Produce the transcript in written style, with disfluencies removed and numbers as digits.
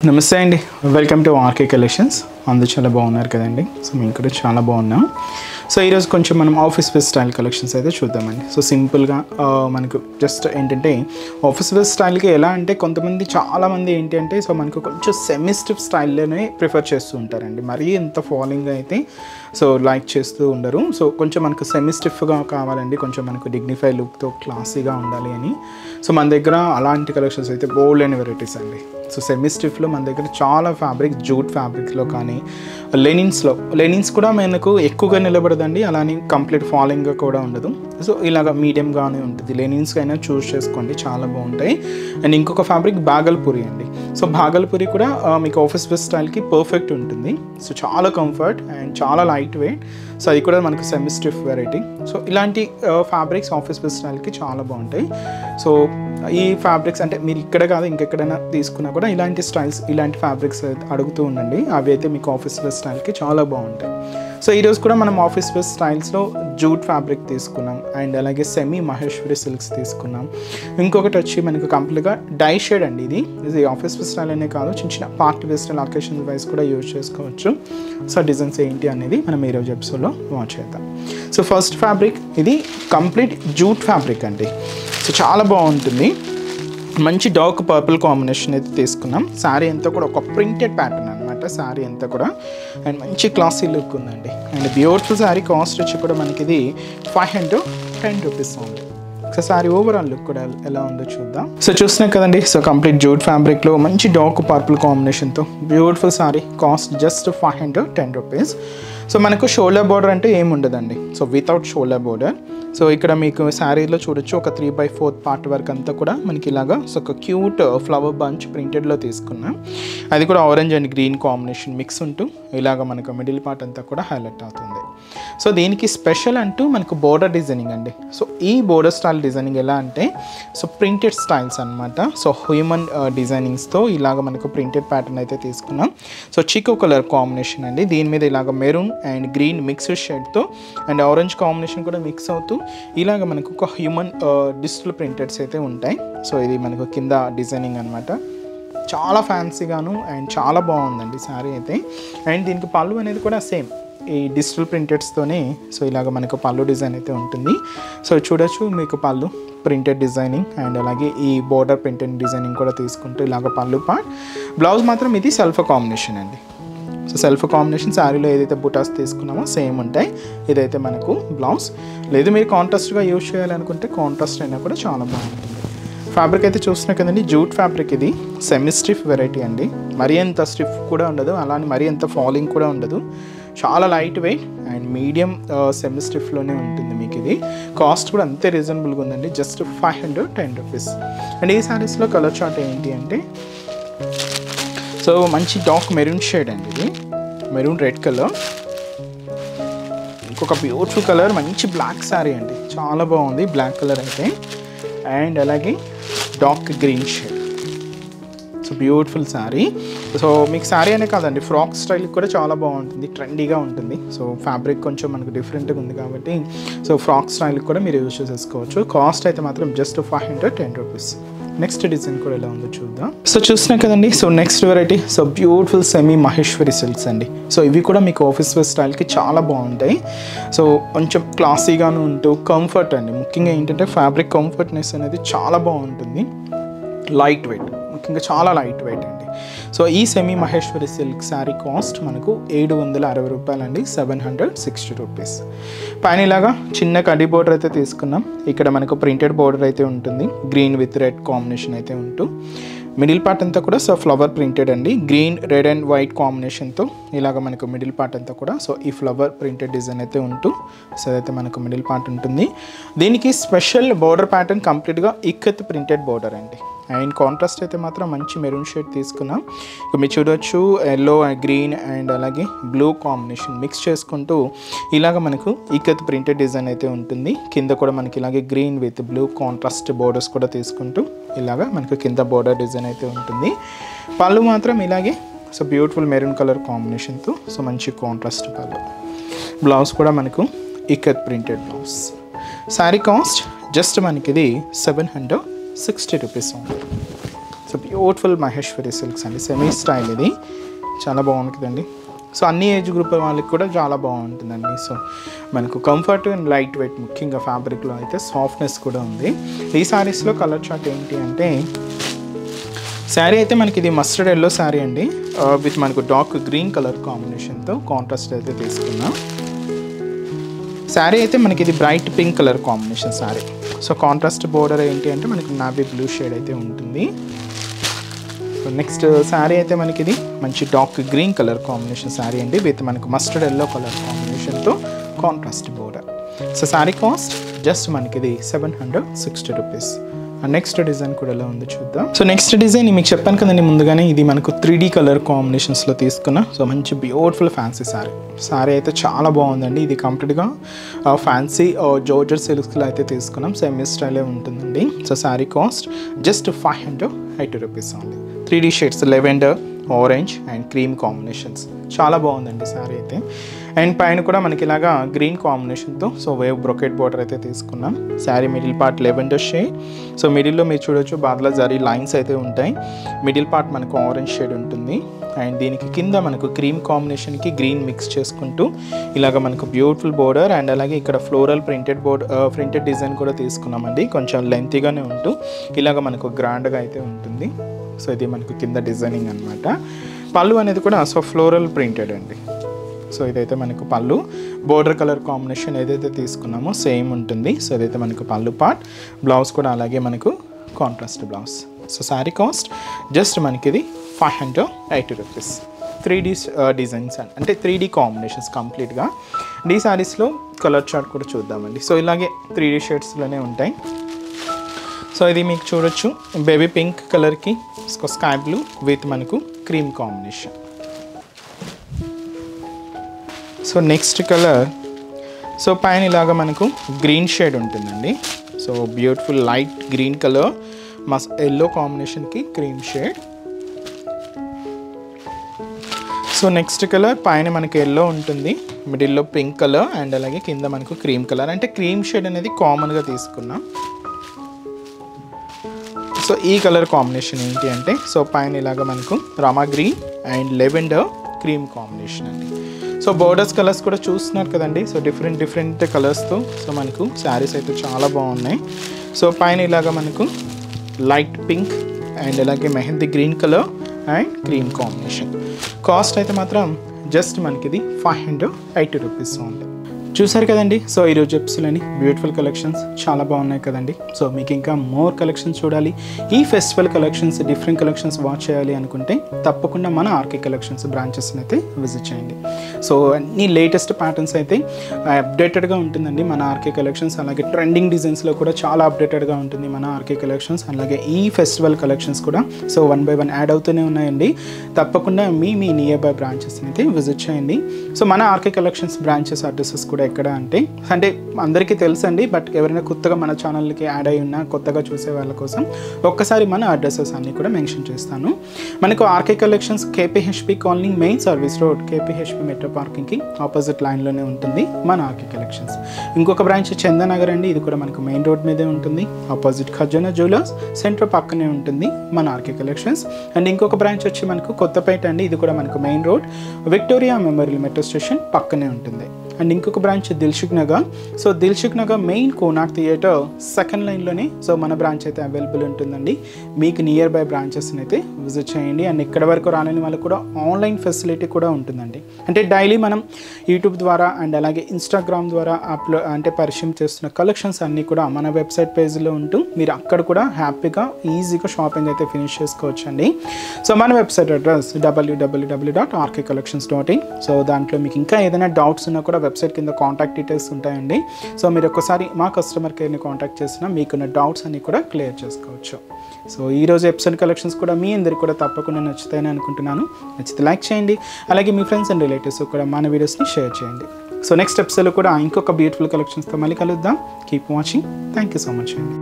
నమస్తే అండి, welcome to RK collections. అందరూ చాలా బాగున్నారు కదండి. సో మేము కూడా చాలా బాగున్నాం. సో ఈరోజు కొంచెం మనం ఆఫీస్ వేర్ స్టైల్ కలెక్షన్స్ అయితే చూద్దామండి. సో సింపుల్గా మనకు జస్ట్ ఏంటంటే ఆఫీస్ వేర్ స్టైల్కి ఎలా అంటే కొంతమంది చాలామంది ఏంటి అంటే సో మనకు కొంచెం సెమీ స్టిఫ్ స్టైల్లోనే ప్రిఫర్ చేస్తూ ఉంటారండి. మరీ ఎంత ఫాలోయింగ్ అయితే సో లైక్ చేస్తూ ఉండరు. సో కొంచెం మనకు సెమీ స్టిఫ్గా కావాలండి, కొంచెం మనకు డిగ్నిఫై లుక్తో క్లాసీగా ఉండాలి అని. సో మన దగ్గర అలాంటి కలెక్షన్స్ అయితే బోల్డ్ అండ్ వెరైటీస్ అండి. సో సెమీ స్టిఫ్లో మన దగ్గర చాలా ఫ్యాబ్రిక్, జూట్ ఫ్యాబ్రిక్లో కానీ లెనిన్స్ కూడా మనకు ఎక్కువగా నిలబడదండి, అలానే కంప్లీట్ ఫాలోయింగ్గా కూడా ఉండదు. సో ఇలాగ మీడియంగానే ఉంటుంది. లెనిన్స్ అయినా చూస్ చేసుకోండి, చాలా బాగుంటాయి. అండ్ ఇంకొక ఫ్యాబ్రిక్ బాగల్పూరి అండి. సో బాగల్పూరి కూడా మీకు ఆఫీస్ వేర్ స్టైల్కి పర్ఫెక్ట్ ఉంటుంది. సో చాలా కంఫర్ట్ అండ్ చాలా లైట్ వెయిట్. సో అది కూడా మనకు సెమీ స్టిఫ్ వెరైటీ. సో ఇలాంటి ఫ్యాబ్రిక్స్ ఆఫీస్ వేర్ స్టైల్కి చాలా బాగుంటాయి. సో ఈ ఫ్యాబ్రిక్స్ అంటే మీరు ఇక్కడ కాదు ఇంకెక్కడైనా తీసుకున్నా కూడా ఇలాంటి స్టైల్స్, ఇలాంటి ఫ్యాబ్రిక్స్ అడుగుతూ ఉండండి. అవి అయితే మీకు ఆఫీస్ వేర్ స్టైల్కి చాలా బాగుంటాయి. సో ఈరోజు కూడా మనం ఆఫీస్ వేర్ స్టైల్స్లో జూట్ ఫ్యాబ్రిక్ తీసుకున్నాం అండ్ అలాగే సెమీ మహేశ్వరి సిల్క్స్ తీసుకున్నాం. ఇంకొకటి వచ్చి మనకు కంప్లీట్గా డై షేడ్ అండి. ఇది ఆఫీస్ వేర్ స్టైల్ అనే కాదు, చిన్న చిన్న party wear style occasion wise కూడా యూజ్ చేసుకోవచ్చు. సో డిజైన్స్ ఏంటి అనేది మనం ఈరోజు ఎపిసోడ్లో వాచ్ చేద్దాం. సో ఫస్ట్ ఫ్యాబ్రిక్ ఇది కంప్లీట్ జూట్ ఫ్యాబ్రిక్ అండి. సో చాలా బాగుంటుంది. మంచి డార్క్ పర్పుల్ కాంబినేషన్ అయితే తీసుకున్నాం. శారీ అంతా కూడా ఒక ప్రింటెడ్ ప్యాటర్న్ అనమాట. శారీ అంతా కూడా అండ్ మంచి క్లాసీ లుక్ ఉందండి. అండ్ బ్యూటిఫుల్ శారీ కాస్ట్ వచ్చి కూడా మనకి ఇది 510 రూపీస్ ఉంది. సో శారీ ఓవరాల్ లుక్ కూడా ఎలా ఉందో చూద్దాం. సో చూస్తున్నాం కదండి. సో కంప్లీట్ జూట్ ఫ్యాబ్రిక్లో మంచి డార్క్ పర్పుల్ కాంబినేషన్తో beautiful sari cost just 510 rupees. So మనకు షోల్డర్ బోర్డర్ అంటే ఏమి ఉండదండి. So without shoulder border. So ఇక్కడ మీకు శారీలో చూడొచ్చు ఒక 3/4 పార్ట్ వర్క్ అంతా కూడా మనకి ఇలాగా సో ఒక క్యూట్ ఫ్లవర్ బంచ్ ప్రింటెడ్లో తీసుకున్నాం. అది కూడా orange and green combination mix ఉంటూ ఇలాగ మనకు మిడిల్ పార్ట్ అంతా కూడా హైలైట్ అవుతుంది. సో దీనికి స్పెషల్ అంటూ మనకు బోర్డర్ డిజైనింగ్ అండి. సో ఈ బోర్డర్ స్టైల్ డిజైనింగ్ ఎలా అంటే సో ప్రింటెడ్ స్టైల్స్ అనమాట. సో హ్యూమన్ డిజైనింగ్స్తో ఇలాగ మనకు ప్రింటెడ్ ప్యాటర్న్ అయితే తీసుకున్నాం. సో చికో కలర్ కాంబినేషన్ అండి. దీని మీద ఇలాగ మెరూన్ అండ్ గ్రీన్ మిక్స్డ్ షేడ్తో అండ్ ఆరెంజ్ కాంబినేషన్ కూడా మిక్స్ అవుతూ ఇలాగ మనకు ఒక హ్యూమన్ డిజిటల్ ప్రింటెడ్స్ అయితే ఉంటాయి. సో ఇది మనకు కింద డిజైనింగ్ అనమాట. చాలా ఫ్యాన్సీగాను అండ్ చాలా బాగుందండి శారీ అయితే. అండ్ దీనికి పళ్ళు అనేది కూడా సేమ్ ఈ డిజిటల్ ప్రింటెడ్స్తోనే సో ఇలాగ మనకు పళ్ళు డిజైన్ అయితే ఉంటుంది. సో చూడొచ్చు మీకు పళ్ళు ప్రింటెడ్ డిజైనింగ్ అండ్ అలాగే ఈ బోర్డర్ ప్రింటెడ్ డిజైనింగ్ కూడా తీసుకుంటూ ఇలాగ పళ్ళు పార్ట్. బ్లౌజ్ మాత్రం ఇది సెల్ఫ్ కాంబినేషన్ అండి. సో సెల్ఫ్ కాంబినేషన్ శారీలో ఏదైతే బుటాస్ తీసుకున్నామో సేమ్ ఉంటాయి. ఇదైతే మనకు బ్లౌజ్. లేదు మీరు కాంట్రాస్ట్గా యూజ్ చేయాలనుకుంటే కాంట్రాస్ట్ అయినా కూడా చాలా బాగుంటుంది. ఫ్యాబ్రిక్ అయితే చూస్తున్నా కదండి, జూట్ ఫ్యాబ్రిక్. ఇది సెమీ స్టిఫ్ వెరైటీ అండి. మరీ ఎంత స్టిఫ్ కూడా ఉండదు, అలానే మరీ ఎంత ఫాలింగ్ కూడా ఉండదు. చాలా light weight and medium semi స్టిఫ్లోనే ఉంటుంది మీకు. ఇది కాస్ట్ కూడా అంతే రీజనబుల్గా ఉందండి, జస్ట్ 510 రూపీస్. అండ్ ఈ శారీస్లో కలర్ చార్ట్ ఏంటి అంటే సో మంచి డార్క్ మెరూన్ షేడ్ అండి. ఇది మెరూన్ రెడ్ కలర్. ఇంకొక బ్యూటిఫుల్ కలర్ మంచి బ్లాక్ శారీ అండి, చాలా బాగుంది బ్లాక్ కలర్ అయితే. అండ్ అలాగే dark green shade. So beautiful sari. So మీకు శారీ అనే కాదండి, ఫ్రాక్ స్టైల్ కూడా చాలా బాగుంటుంది, ట్రెండీగా ఉంటుంది. సో ఫ్యాబ్రిక్ కొంచెం మనకు డిఫరెంట్గా ఉంది కాబట్టి సో ఫ్రాక్ స్టైల్ కూడా మీరు యూజ్ చేసుకోవచ్చు. కాస్ట్ అయితే మాత్రం జస్ట్ 510 రూపీస్. నెక్స్ట్ డిజైన్ కూడా ఎలా ఉందో చూద్దాం. సో చూస్తున్నాం కదండి. So next variety so beautiful semi Maheshwari silks అండి. సో ఇవి కూడా మీకు ఆఫీస్ వేర్ స్టైల్కి చాలా బాగుంటాయి. సో కొంచెం క్లాసీగాను ఉంటూ కంఫర్ట్ అండి. ముఖ్యంగా ఏంటంటే ఫ్యాబ్రిక్ కంఫర్ట్నెస్ అనేది చాలా బాగుంటుంది. లైట్ వెయిట్, ముఖ్యంగా చాలా లైట్ వెయిట్ అండి. సో ఈ semi Maheshwari silk sari cost మనకు 760 రూపాయలండి, 760 రూపీస్. పైన ఇలాగా చిన్న కడ్డీ బోర్డర్ అయితే తీసుకున్నాం. ఇక్కడ మనకు ప్రింటెడ్ బోర్డర్ అయితే ఉంటుంది, గ్రీన్ విత్ రెడ్ కాంబినేషన్ అయితే ఉంటూ మిడిల్ పార్ట్ అంతా కూడా సో ఫ్లవర్ ప్రింటెడ్ అండి. గ్రీన్, రెడ్ అండ్ వైట్ కాంబినేషన్తో ఇలాగ మనకు మిడిల్ పార్ట్ అంతా కూడా సో ఈ ఫ్లవర్ ప్రింటెడ్ డిజైన్ అయితే ఉంటూ సో అదైతే మనకు మిడిల్ పార్ట్ ఉంటుంది. దీనికి స్పెషల్ బోర్డర్ ప్యాటర్న్ కంప్లీట్గా ఇక్కత్ ప్రింటెడ్ బోర్డర్ అండి. అండ్ కాంట్రాస్ట్ అయితే మాత్రం మంచి మెరూన్ షేడ్ తీసుకున్నాం. ఇక మీరు చూడవచ్చు ఎల్లో అండ్ గ్రీన్ అండ్ అలాగే బ్లూ కాంబినేషన్ మిక్స్ చేసుకుంటూ ఇలాగ మనకు ఇక్కత్ ప్రింటెడ్ డిజైన్ అయితే ఉంటుంది. కింద కూడా మనకి ఇలాగే green with blue contrast borders కూడా తీసుకుంటూ ఇలాగ మనకు కింద బోర్డర్ డిజైన్ అయితే ఉంటుంది. పళ్ళు మాత్రం ఇలాగే సో బ్యూటిఫుల్ మెరూన్ కలర్ కాంబినేషన్తో సో మంచి కాంట్రాస్ట్ పళ్ళు. బ్లౌజ్ కూడా మనకు ikat printed blouse. Sari cost just మనకి ఇది 760 రూపీస్ ఉంది. So so beautiful Maheshwari silks అండి, సెమీ స్టైల్ ఇది చాలా బాగుంటుందండి. సో అన్ని ఏజ్ గ్రూప్ వాళ్ళకి కూడా చాలా బాగుంటుందండి. సో మనకు కంఫర్ట్ అండ్ లైట్ వెయిట్, ముఖ్యంగా ఫ్యాబ్రిక్లో అయితే సాఫ్ట్నెస్ కూడా ఉంది. ఈ శారీస్లో కలర్ చార్ట్ ఏంటి అంటే, శారీ అయితే మనకి ఇది మస్టర్డ్ ఎల్లో శారీ అండి, విత్ మనకు డార్క్ గ్రీన్ కలర్ కాంబినేషన్తో కాంట్రాస్ట్ అయితే తీసుకున్నాం. శారీ అయితే మనకి ఇది bright pink colour combination sari. So contrast border ఏంటి అంటే మనకి నావీ బ్లూ షేడ్ అయితే ఉంటుంది. సో నెక్స్ట్ శారీ అయితే మనకి ఇది మంచి dark green colour combination sari అండి, విత్ మనకు మస్టర్డ్ ఎల్లో కలర్ కాంబినేషన్తో contrast border. So sari cost just మనకి ఇది 760 రూపీస్. నెక్స్ట్ డిజైన్ కూడా ఎలా ఉందో చూద్దాం. సో నెక్స్ట్ డిజైన్ మీకు చెప్పాను కదండి ముందుగానే, ఇది మనకు 3D కలర్ కాంబినేషన్స్లో తీసుకున్న సో మంచి బ్యూటిఫుల్ ఫ్యాన్సీ శారీ. శారీ అయితే చాలా బాగుందండి. ఇది కంప్లీట్గా ఫ్యాన్సీ జార్జెట్ సిల్క్స్లో అయితే తీసుకున్నాం, సెమీ స్టైలే ఉంటుందండి. So sari cost just 580 rupees only. 3D shades lavender, orange and cream combinations, చాలా బాగుందండి శారీ అయితే. అండ్ పైన కూడా మనకి ఇలాగా గ్రీన్ కాంబినేషన్తో సో వేవ్ బ్రొకెట్ బార్డర్ అయితే తీసుకున్నాం. Sari middle part lavender shade, so మిడిల్లో మీరు చూడొచ్చు బాద్లా జరీ లైన్స్ అయితే ఉంటాయి. మిడిల్ పార్ట్ మనకు ఆరెంజ్ షేడ్ ఉంటుంది. అండ్ దీనికి కింద మనకు క్రీమ్ కాంబినేషన్కి గ్రీన్ మిక్స్ చేసుకుంటూ ఇలాగ మనకు బ్యూటిఫుల్ బోర్డర్, అండ్ అలాగే ఇక్కడ ఫ్లోరల్ ప్రింటెడ్ డిజైన్ కూడా తీసుకున్నామండి. కొంచెం లెంతీగానే ఉంటూ ఇలాగ మనకు గ్రాండ్గా అయితే ఉంటుంది. సో ఇది మనకు కింద డిజైనింగ్ అనమాట. పళ్ళు అనేది కూడా సో ఫ్లోరల్ ప్రింటెడ్ అండి. సో ఇదైతే మనకు పళ్ళు, బోర్డర్ కలర్ కాంబినేషన్ ఏదైతే తీసుకున్నామో సేమ్ ఉంటుంది. సో ఇదైతే మనకు పళ్ళు పార్ట్, బ్లౌజ్ కూడా అలాగే మనకు contrast blouse. So sari cost just మనకి ఇది 580 రూపీస్. 3D డిజైన్స్ అంటే 3D కాంబినేషన్స్ కంప్లీట్గా. ఈ శారీస్లో కలర్ చార్ట్ కూడా చూద్దామండి. సో ఇలాగే 3D షేడ్స్లోనే ఉంటాయి. సో ఇది మీకు చూడొచ్చు బేబీ పింక్ కలర్కి స్కై బ్లూ విత్ మనకు cream combination. So next colour, so పైన ఇలాగా మనకు గ్రీన్ షేడ్ ఉంటుందండి. So beautiful light green colour yellow కాంబినేషన్కి cream shade. So next colour పైన మనకి ఎల్లో ఉంటుంది, మిడిల్లో పింక్ కలర్ అండ్ అలాగే కింద మనకు క్రీమ్ కలర్. అంటే క్రీమ్ షేడ్ అనేది కామన్గా తీసుకున్నాం. సో ఈ కలర్ కాంబినేషన్ ఏంటి అంటే, సో పైన ఇలాగ మనకు Rama green and lavender cream combination అండి. సో బోర్డర్స్ కలర్స్ కూడా చూస్తున్నారు కదండి. సో డిఫరెంట్ కలర్స్తో సో మనకు శారీస్ అయితే చాలా బాగున్నాయి. సో పైన ఇలాగ మనకు లైట్ పింక్ అండ్ అలాగే mehndi green colour and cream combination. Cost అయితే మాత్రం జస్ట్ మనకి ఇది 580 రూపీస్ ఉంది. చూసారు కదండి. సో ఈరోజు ఎపిసోడ్లోని బ్యూటిఫుల్ కలెక్షన్స్ చాలా బాగున్నాయి కదండి. సో మీకు ఇంకా మోర్ కలెక్షన్స్ చూడాలి, ఈ festival collections different collections watch చేయాలి అనుకుంటే తప్పకుండా మన ఆర్కే కలెక్షన్స్ బ్రాంచెస్ని అయితే విజిట్ చేయండి. సో అన్ని లేటెస్ట్ ప్యాటర్న్స్ అయితే అప్డేటెడ్గా ఉంటుందండి మన ఆర్కే కలెక్షన్స్. అలాగే ట్రెండింగ్ డిజైన్స్లో కూడా చాలా అప్డేటెడ్గా ఉంటుంది మన ఆర్కే కలెక్షన్స్. అలాగే ఈ ఫెస్టివల్ కలెక్షన్స్ కూడా సో 1 by 1 యాడ్ అవుతూనే ఉన్నాయండి. తప్పకుండా మీ నియర్ బై బ్రాంచెస్ని అయితే విజిట్ చేయండి. సో మన ఆర్కే కలెక్షన్స్ బ్రాంచెస్ అడ్రసెస్ కూడా ఎక్కడ అంటే అందరికీ తెలుసండి, బట్ ఎవరైనా కొత్తగా మన ఛానల్కి యాడ్ అయి ఉన్న కొత్తగా చూసే వాళ్ళ కోసం ఒక్కసారి మన అడ్రసెస్ అన్నీ కూడా మెన్షన్ చేస్తాను. మనకు RK collections KPHP colony main service road, KPHP metro పార్కింగ్కి ఆపోజిట్ లైన్లోనే ఉంటుంది మన ఆర్కే కలెక్షన్స్. ఇంకొక బ్రాంచ్ చందనగర్ అండి, ఇది కూడా మనకు మెయిన్ రోడ్ మీదే ఉంటుంది, ఆపోజిట్ ఖజానా జ్యువెలర్స్ సెంటర్ పక్కనే ఉంటుంది మన ఆర్కే కలెక్షన్స్. అండ్ ఇంకొక బ్రాంచ్ వచ్చి మనకు కొత్తపేట అండి, ఇది కూడా మనకు main road Victoria memorial metro station పక్కనే ఉంటుంది. అండ్ ఇంకొక branch Dilsukhnagar. So Dilsukhnagar main Konark theatre second లైన్లోనే సో మన బ్రాంచ్ అయితే అవైలబుల్ ఉంటుందండి. మీకు నియర్ బై బ్రాంచెస్ని అయితే విజిట్ చేయండి. అండ్ ఇక్కడ వరకు రాలేని వాళ్ళకి కూడా ఆన్లైన్ ఫెసిలిటీ కూడా ఉంటుందండి. అంటే డైలీ మనం యూట్యూబ్ ద్వారా అండ్ అలాగే ఇన్స్టాగ్రామ్ ద్వారా పరిచయం చేస్తున్న కలెక్షన్స్ అన్నీ కూడా మన వెబ్సైట్ పేజ్లో ఉంటూ మీరు అక్కడ కూడా హ్యాపీగా ఈజీగా షాపింగ్ అయితే ఫినిష్ చేసుకోవచ్చండి. సో మన వెబ్సైట్ అడ్రస్ www.rkcollections.in. సో దాంట్లో మీకు ఇంకా ఏదైనా డౌట్స్ ఉన్నా కూడా వెబ్సైట్ కింద కాంటాక్ట్ డీటెయిల్స్ ఉంటాయండి. సో మీరు ఒక్కసారి మా కస్టమర్ కేర్ని కాంటాక్ట్ చేసినా మీకున్న డౌట్స్ అన్ని కూడా క్లియర్ చేసుకోవచ్చు. సో ఈరోజు ఎపిసోడ్ కలెక్షన్స్ కూడా మీ అందరికీ కూడా తప్పకుండా నచ్చుతాయని అనుకుంటున్నాను. నచ్చితే లైక్ చేయండి, అలాగే మీ ఫ్రెండ్స్ అండ్ రిలేటివ్స్ కూడా మన వీడియోస్ని షేర్ చేయండి. సో నెక్స్ట్ ఎపిసోడ్లో కూడా ఇంకొక బ్యూటిఫుల్ కలెక్షన్స్తో మళ్ళీ కలుద్దాం. Keep watching. Thank you so much అండి.